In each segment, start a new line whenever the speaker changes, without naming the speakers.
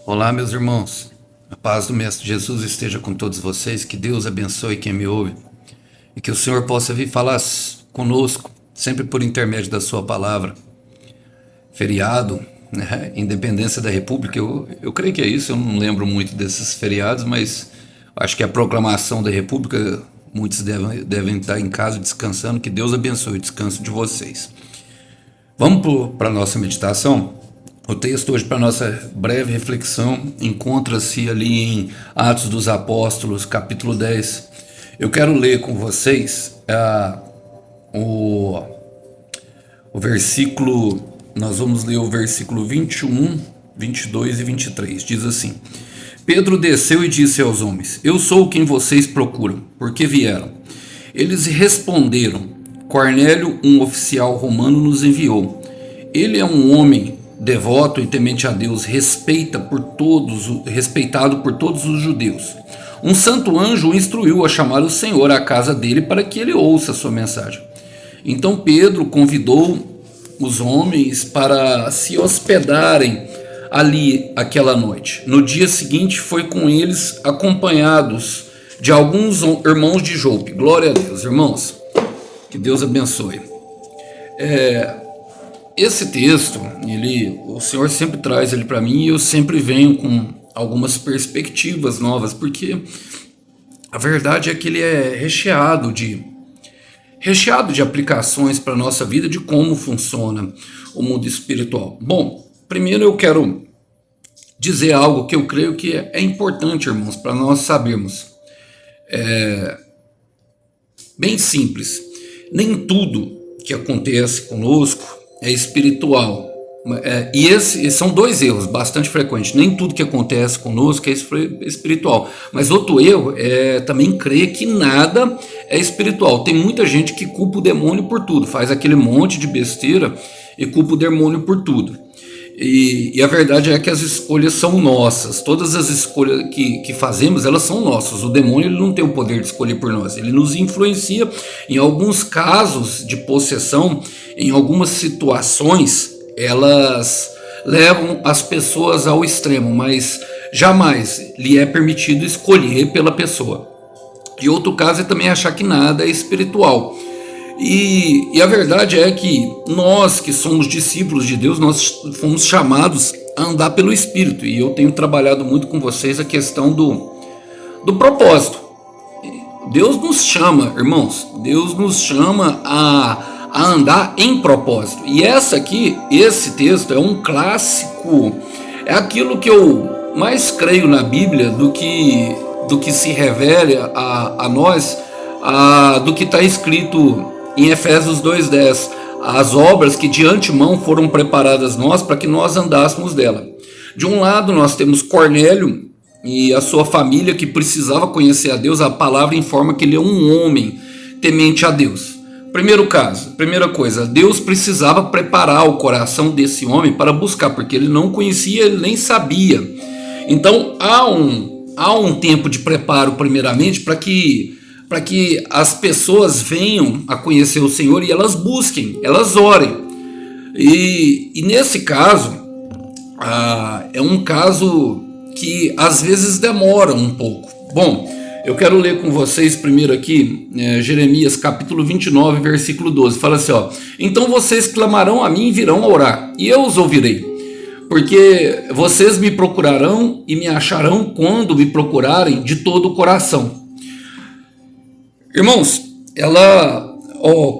Olá, meus irmãos. A paz do Mestre Jesus esteja com todos vocês. Que Deus abençoe quem me ouve e que o Senhor possa vir falar conosco, sempre por intermédio da Sua palavra. Feriado, né? Independência da República, eu creio que é isso. Eu não lembro muito desses feriados, mas acho que a proclamação da República, muitos devem estar em casa descansando. Que Deus abençoe o descanso de vocês. Vamos para a nossa meditação? O texto hoje, para nossa breve reflexão, encontra-se ali em Atos dos Apóstolos, capítulo 10. Eu quero ler com vocês o versículo, nós vamos ler o versículo 21, 22 e 23. Diz assim: Pedro desceu e disse aos homens: Eu sou quem vocês procuram, por que vieram? Eles responderam: Cornélio, um oficial romano, nos enviou. Ele é um homem devoto e temente a Deus, respeitado por todos os judeus. Um santo anjo o instruiu a chamar o Senhor à casa dele para que ele ouça a sua mensagem. Então Pedro convidou os homens para se hospedarem ali aquela noite. No dia seguinte foi com eles acompanhados de alguns irmãos de Jope. Glória a Deus, irmãos. Que Deus abençoe. Esse texto, o Senhor sempre traz ele para mim e eu sempre venho com algumas perspectivas novas, porque a verdade é que ele é recheado de aplicações para a nossa vida, de como funciona o mundo espiritual. Bom, primeiro eu quero dizer algo que eu creio que é importante, irmãos, para nós sabermos. Bem simples. Nem tudo que acontece conosco é espiritual. E esses são dois erros bastante frequentes. Nem tudo que acontece conosco é espiritual. Mas outro erro é também crer que nada é espiritual. Tem muita gente que culpa o demônio por tudo. Faz aquele monte de besteira e culpa o demônio por tudo. E a verdade é que as escolhas são nossas. Todas as escolhas que fazemos, elas são nossas. O demônio ele não tem o poder de escolher por nós. Ele nos influencia em alguns casos de possessão, em algumas situações, elas levam as pessoas ao extremo, mas jamais lhe é permitido escolher pela pessoa. E outro caso é também achar que nada é espiritual. E a verdade é que nós que somos discípulos de Deus, nós fomos chamados a andar pelo Espírito. E eu tenho trabalhado muito com vocês a questão do propósito. Deus nos chama, irmãos, Deus nos chama a andar em propósito. E esse texto é um clássico, é aquilo que eu mais creio na Bíblia do que se revela a nós, do que está escrito em Efésios 2:10, as obras que de antemão foram preparadas nós para que nós andássemos dela. De um lado nós temos Cornélio e a sua família que precisava conhecer a Deus. A palavra informa que ele é um homem temente a Deus. Primeira coisa, Deus precisava preparar o coração desse homem para buscar, porque ele não conhecia, ele nem sabia. Então há um tempo de preparo primeiramente para que as pessoas venham a conhecer o Senhor e elas busquem, elas orem. E nesse caso, é um caso que às vezes demora um pouco. Bom, eu quero ler com vocês primeiro aqui, Jeremias capítulo 29, versículo 12. Fala assim, ó: Então vocês clamarão a mim e virão a orar, e eu os ouvirei. Porque vocês me procurarão e me acharão quando me procurarem de todo o coração. Irmãos,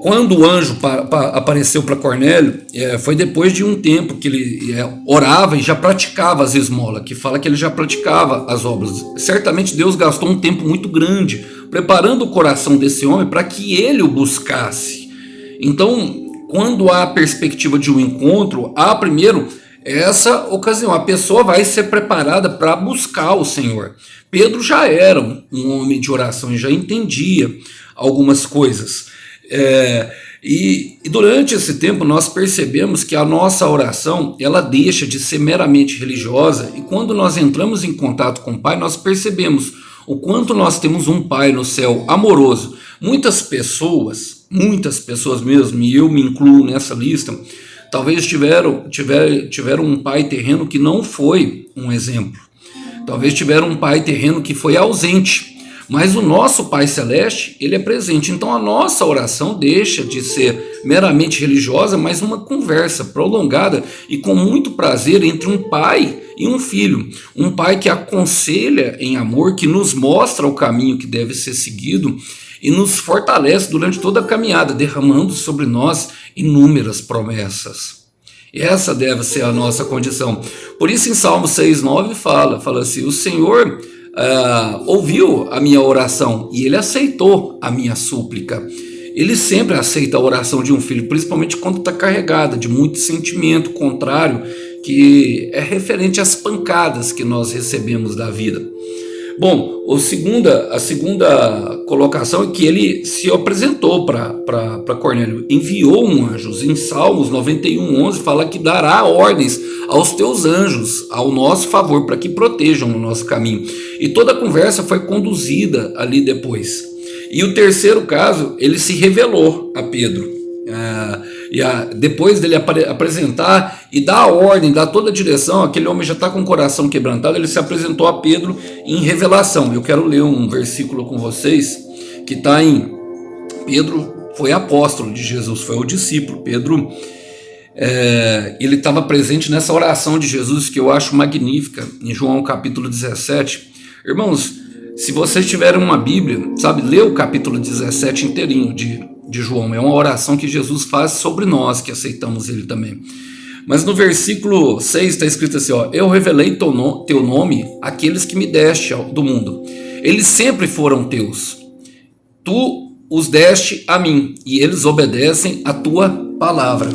quando o anjo apareceu para Cornélio, foi depois de um tempo que ele orava e já praticava as esmolas, que fala que ele já praticava as obras. Certamente Deus gastou um tempo muito grande preparando o coração desse homem para que ele o buscasse. Então, quando há a perspectiva de um encontro, há primeiro essa ocasião, a pessoa vai ser preparada para buscar o Senhor. Pedro já era um homem de oração e já entendia algumas coisas. E durante esse tempo nós percebemos que a nossa oração ela deixa de ser meramente religiosa, e quando nós entramos em contato com o Pai, nós percebemos o quanto nós temos um Pai no céu amoroso. Muitas pessoas mesmo, e eu me incluo nessa lista, talvez tiveram um pai terreno que não foi um exemplo, talvez tiveram um pai terreno que foi ausente, mas o nosso Pai Celeste, ele é presente. Então a nossa oração deixa de ser meramente religiosa, mas uma conversa prolongada e com muito prazer entre um pai e um filho. Um pai que aconselha em amor, que nos mostra o caminho que deve ser seguido e nos fortalece durante toda a caminhada, derramando sobre nós inúmeras promessas. E essa deve ser a nossa condição. Por isso em Salmo 6,9 fala assim, o Senhor ouviu a minha oração e ele aceitou a minha súplica. Ele sempre aceita a oração de um filho, principalmente quando está carregada de muito sentimento contrário, que é referente às pancadas que nós recebemos da vida. Bom, a segunda colocação é que ele se apresentou para Cornélio, enviou um anjo. Em Salmos 91:11 fala que dará ordens aos teus anjos ao nosso favor para que protejam o nosso caminho. E toda a conversa foi conduzida ali depois. E o terceiro caso, ele se revelou a Pedro. Depois dele apresentar e dar a ordem, dar toda a direção, aquele homem já está com o coração quebrantado, ele se apresentou a Pedro em revelação. Eu quero ler um versículo com vocês, que está em... Pedro foi apóstolo de Jesus, foi o discípulo. Pedro, ele estava presente nessa oração de Jesus, que eu acho magnífica, em João capítulo 17. Irmãos, se vocês tiverem uma Bíblia, sabe, lê o capítulo 17 inteirinho de João. É uma oração que Jesus faz sobre nós que aceitamos ele também. Mas no versículo 6 está escrito assim, eu revelei teu nome àqueles que me deste do mundo. Eles sempre foram teus. Tu os deste a mim e eles obedecem a tua palavra.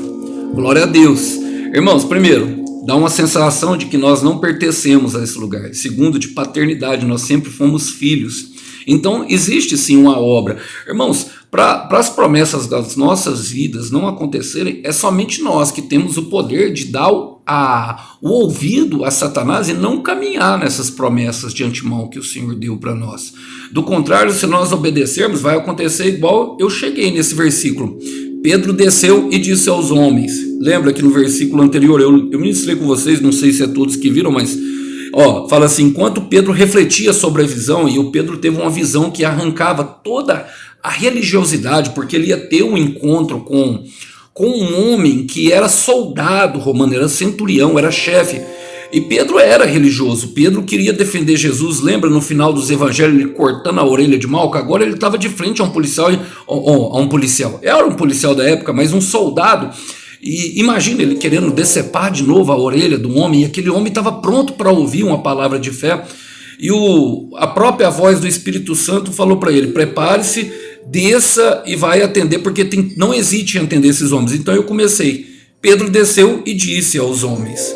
Glória a Deus. Irmãos, primeiro, dá uma sensação de que nós não pertencemos a esse lugar. Segundo, de paternidade, nós sempre fomos filhos. Então existe sim uma obra. Irmãos, para as promessas das nossas vidas não acontecerem, é somente nós que temos o poder de dar o ouvido a Satanás e não caminhar nessas promessas de antemão que o Senhor deu para nós. Do contrário, se nós obedecermos, vai acontecer igual eu cheguei nesse versículo. Pedro desceu e disse aos homens. Lembra que no versículo anterior eu ministrei com vocês, não sei se é todos que viram, mas fala assim, enquanto Pedro refletia sobre a visão, e o Pedro teve uma visão que arrancava toda a religiosidade, porque ele ia ter um encontro com um homem que era soldado romano, era centurião, era chefe. E Pedro era religioso, Pedro queria defender Jesus. Lembra no final dos evangelhos ele cortando a orelha de Malco? Agora ele estava de frente a um policial, era um policial da época, mas um soldado. E imagina ele querendo decepar de novo a orelha do homem, e aquele homem estava pronto para ouvir uma palavra de fé. E a própria voz do Espírito Santo falou para ele, prepare-se, desça e vai atender, porque não hesite em atender esses homens. Então eu comecei. Pedro desceu e disse aos homens,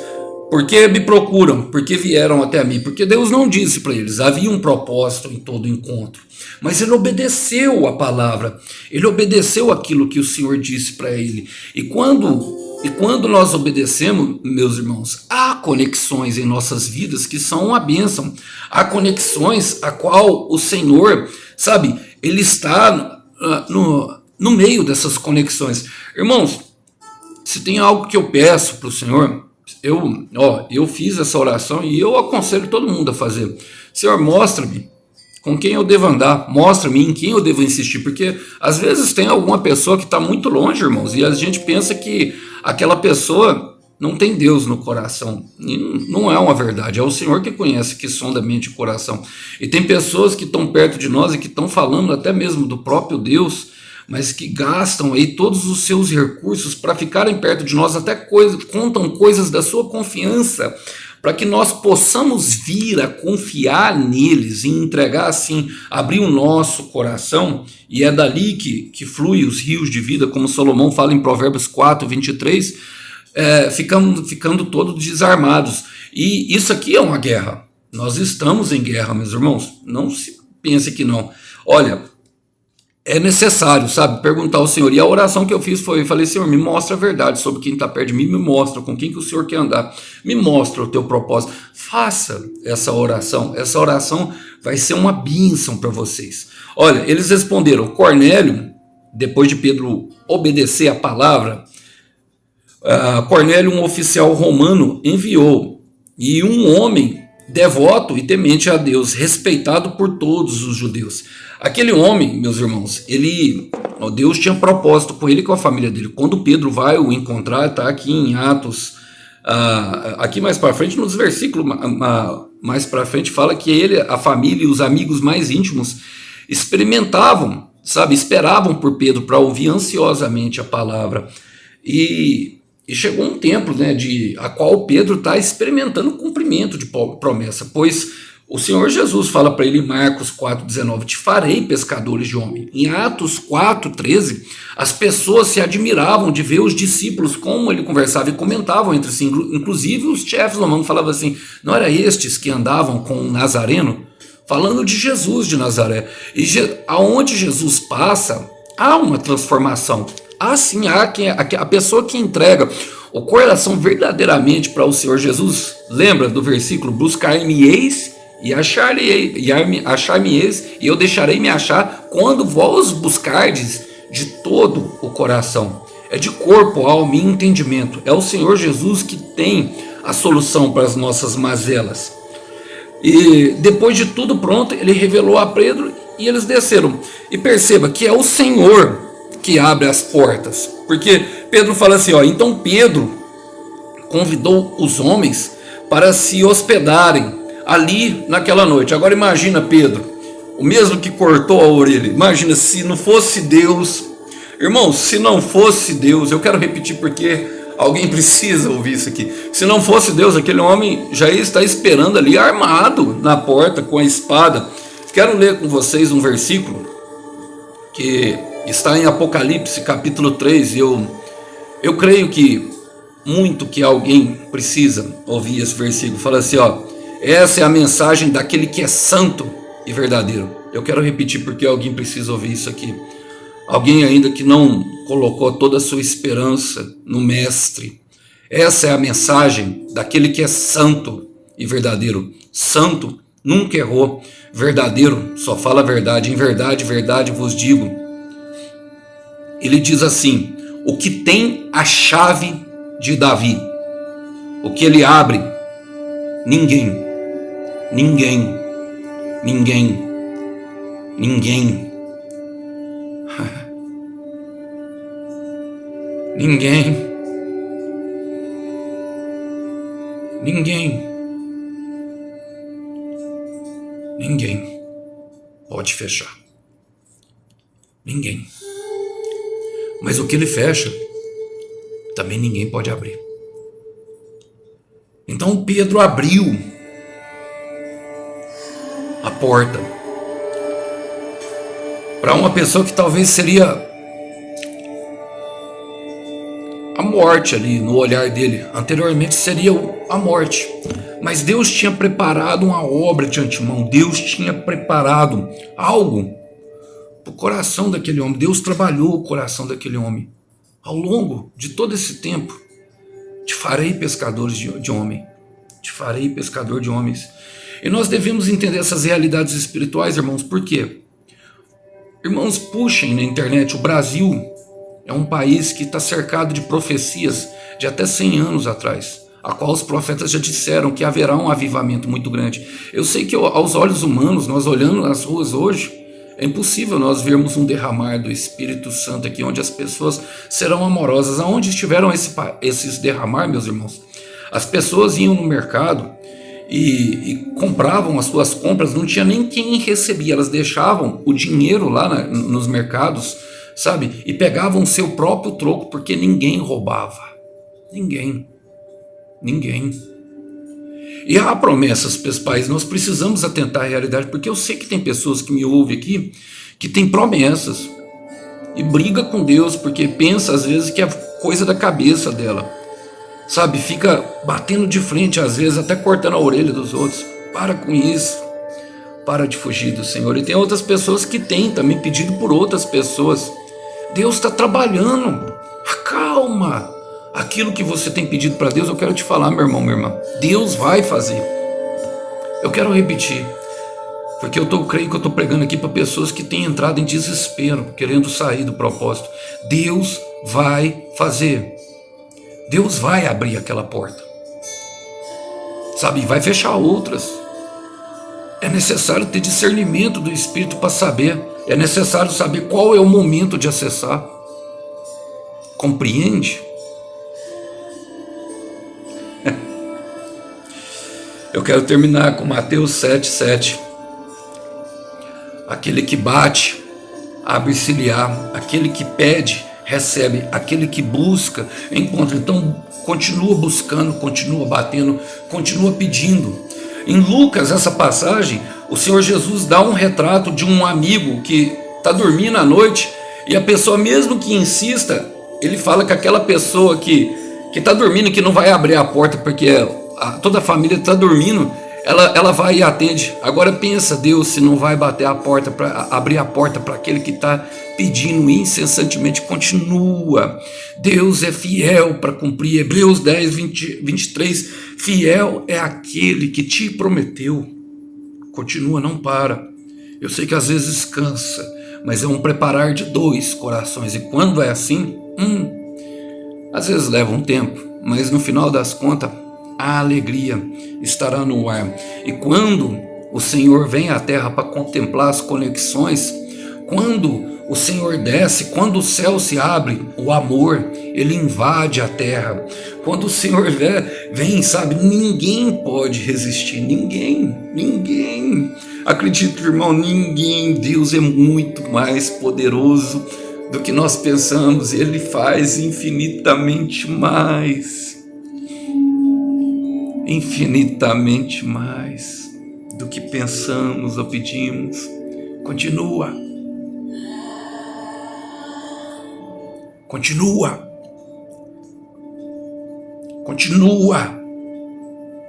por que me procuram? Por que vieram até mim? Porque Deus não disse para eles, havia um propósito em todo encontro. Mas ele obedeceu a palavra, ele obedeceu aquilo que o Senhor disse para ele. E quando nós obedecemos, meus irmãos, há conexões em nossas vidas que são uma bênção. Há conexões a qual o Senhor, sabe, ele está no meio dessas conexões. Irmãos, se tem algo que eu peço para o Senhor, eu fiz essa oração e eu aconselho todo mundo a fazer. Senhor, mostra-me com quem eu devo andar, mostra-me em quem eu devo insistir, porque às vezes tem alguma pessoa que está muito longe, irmãos, e a gente pensa que aquela pessoa não tem Deus no coração. E não é uma verdade, é o Senhor que conhece, que sonda a mente e o coração. E tem pessoas que estão perto de nós e que estão falando até mesmo do próprio Deus, mas que gastam aí todos os seus recursos para ficarem perto de nós, até contam coisas da sua confiança, para que nós possamos vir a confiar neles e entregar assim, abrir o nosso coração, e é dali que flui os rios de vida, como Salomão fala em Provérbios 4:23, ficando todos desarmados. E isso aqui é uma guerra, nós estamos em guerra, meus irmãos, não se pense que não. Olha, é necessário, sabe, perguntar ao Senhor. E a oração que eu fiz falei, Senhor, me mostra a verdade sobre quem está perto de mim, me mostra com quem que o Senhor quer andar, me mostra o teu propósito. Faça essa oração vai ser uma bênção para vocês. Olha, eles responderam, Cornélio, depois de Pedro obedecer a palavra, Cornélio, um oficial romano, enviou, e um homem devoto e temente a Deus, respeitado por todos os judeus. Aquele homem, meus irmãos, Deus tinha propósito com ele e com a família dele. Quando Pedro vai o encontrar, está aqui em Atos, aqui mais para frente, nos versículos mais para frente, fala que ele, a família e os amigos mais íntimos experimentavam, esperavam por Pedro para ouvir ansiosamente a palavra. E chegou um tempo, né, a qual Pedro está experimentando o cumprimento de promessa, pois o Senhor Jesus fala para ele em Marcos 4,19, te farei pescadores de homem. Em Atos 4,13, as pessoas se admiravam de ver os discípulos, como ele conversava e comentavam entre si, inclusive os chefes romanos falavam assim, não era estes que andavam com o Nazareno? Falando de Jesus de Nazaré. E aonde Jesus passa, há uma transformação. Sim, há a pessoa que entrega o coração verdadeiramente para o Senhor Jesus. Lembra do versículo? Buscar-me-eis e achar-me-eis, e eu deixarei me achar quando vós buscardes de todo o coração. É de corpo, alma e entendimento. É o Senhor Jesus que tem a solução para as nossas mazelas. E depois de tudo pronto, ele revelou a Pedro e eles desceram. E perceba que é o Senhor que abre as portas. Porque Pedro fala assim, então Pedro convidou os homens para se hospedarem ali naquela noite. Agora imagina Pedro, o mesmo que cortou a orelha. Imagina se não fosse Deus. Irmãos, se não fosse Deus, eu quero repetir porque alguém precisa ouvir isso aqui. Se não fosse Deus, aquele homem já está esperando ali, armado na porta com a espada. Quero ler com vocês um versículo que está em Apocalipse capítulo 3. Eu creio que alguém precisa ouvir esse versículo. Fala assim, essa é a mensagem daquele que é santo e verdadeiro. Eu quero repetir porque alguém precisa ouvir isso aqui. Alguém ainda que não colocou toda a sua esperança no Mestre. Essa é a mensagem daquele que é santo e verdadeiro. Santo nunca errou. Verdadeiro só fala a verdade. Em verdade, verdade vos digo. Ele diz assim, o que tem a chave de Davi, o que ele abre, ninguém pode fechar. Ninguém. Mas o que ele fecha, também ninguém pode abrir. Então Pedro abriu a porta para uma pessoa que talvez seria a morte ali no olhar dele. Anteriormente seria a morte. Mas Deus tinha preparado uma obra de antemão. Deus tinha preparado algo para o coração daquele homem. Deus trabalhou o coração daquele homem. Ao longo de todo esse tempo, te farei pescadores de homem. Te farei pescador de homens. E nós devemos entender essas realidades espirituais, irmãos. Por quê? Irmãos, puxem na internet. O Brasil é um país que está cercado de profecias de até 100 anos atrás, a qual os profetas já disseram que haverá um avivamento muito grande. Eu sei que aos olhos humanos, nós olhando nas ruas hoje, é impossível nós vermos um derramar do Espírito Santo aqui, onde as pessoas serão amorosas. Aonde estiveram esses derramar, meus irmãos? As pessoas iam no mercado e compravam as suas compras, não tinha nem quem recebia, elas deixavam o dinheiro lá nos mercados, sabe? E pegavam o seu próprio troco, porque ninguém roubava. Ninguém. E há promessas, pessoais, nós precisamos atentar à realidade, porque eu sei que tem pessoas que me ouvem aqui, que tem promessas, e briga com Deus, porque pensa às vezes que é coisa da cabeça dela, sabe, fica batendo de frente, às vezes até cortando a orelha dos outros. Para com isso, para de fugir do Senhor. E tem outras pessoas que têm também pedido por outras pessoas. Deus está trabalhando, acalma. Aquilo que você tem pedido para Deus, eu quero te falar, meu irmão, minha irmã, Deus vai fazer. Eu quero repetir, porque eu creio que eu estou pregando aqui para pessoas que têm entrado em desespero, querendo sair do propósito. Deus vai fazer. Deus vai abrir aquela porta, sabe, e vai fechar outras. É necessário ter discernimento do Espírito para saber. É necessário saber qual é o momento de acessar. Compreende? Eu quero terminar com Mateus 7,7. Aquele que bate, abre-se-lhe-á. Aquele que pede, recebe. Aquele que busca, encontra. Então, continua buscando, continua batendo, continua pedindo. Em Lucas, essa passagem, o Senhor Jesus dá um retrato de um amigo que está dormindo à noite, e a pessoa, mesmo que insista, ele fala que aquela pessoa que está dormindo, que não vai abrir a porta porque toda a família está dormindo, ela vai e atende. Agora pensa, Deus, se não vai bater a porta, para abrir a porta para aquele que está pedindo incessantemente. Continua. Deus é fiel para cumprir. Hebreus 10, 23. Fiel é aquele que te prometeu. Continua, não para. Eu sei que às vezes cansa, mas é um preparar de dois corações. E quando é assim, às vezes leva um tempo, mas no final das contas, a alegria estará no ar. E quando o Senhor vem à terra para contemplar as conexões, quando o Senhor desce, quando o céu se abre, o amor, ele invade a terra. Quando o Senhor vem, sabe, ninguém pode resistir, ninguém. Acredite, irmão, ninguém. Deus é muito mais poderoso do que nós pensamos. Ele faz infinitamente mais do que pensamos ou pedimos. Continua.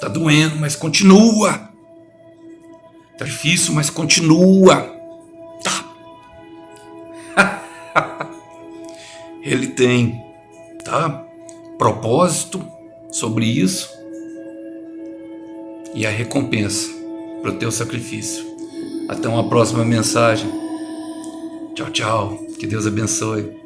Tá doendo, mas continua. Tá difícil, mas continua. Tá. Ele tem, tá, propósito sobre isso e a recompensa para o teu sacrifício. Até uma próxima mensagem. Tchau, tchau. Que Deus abençoe.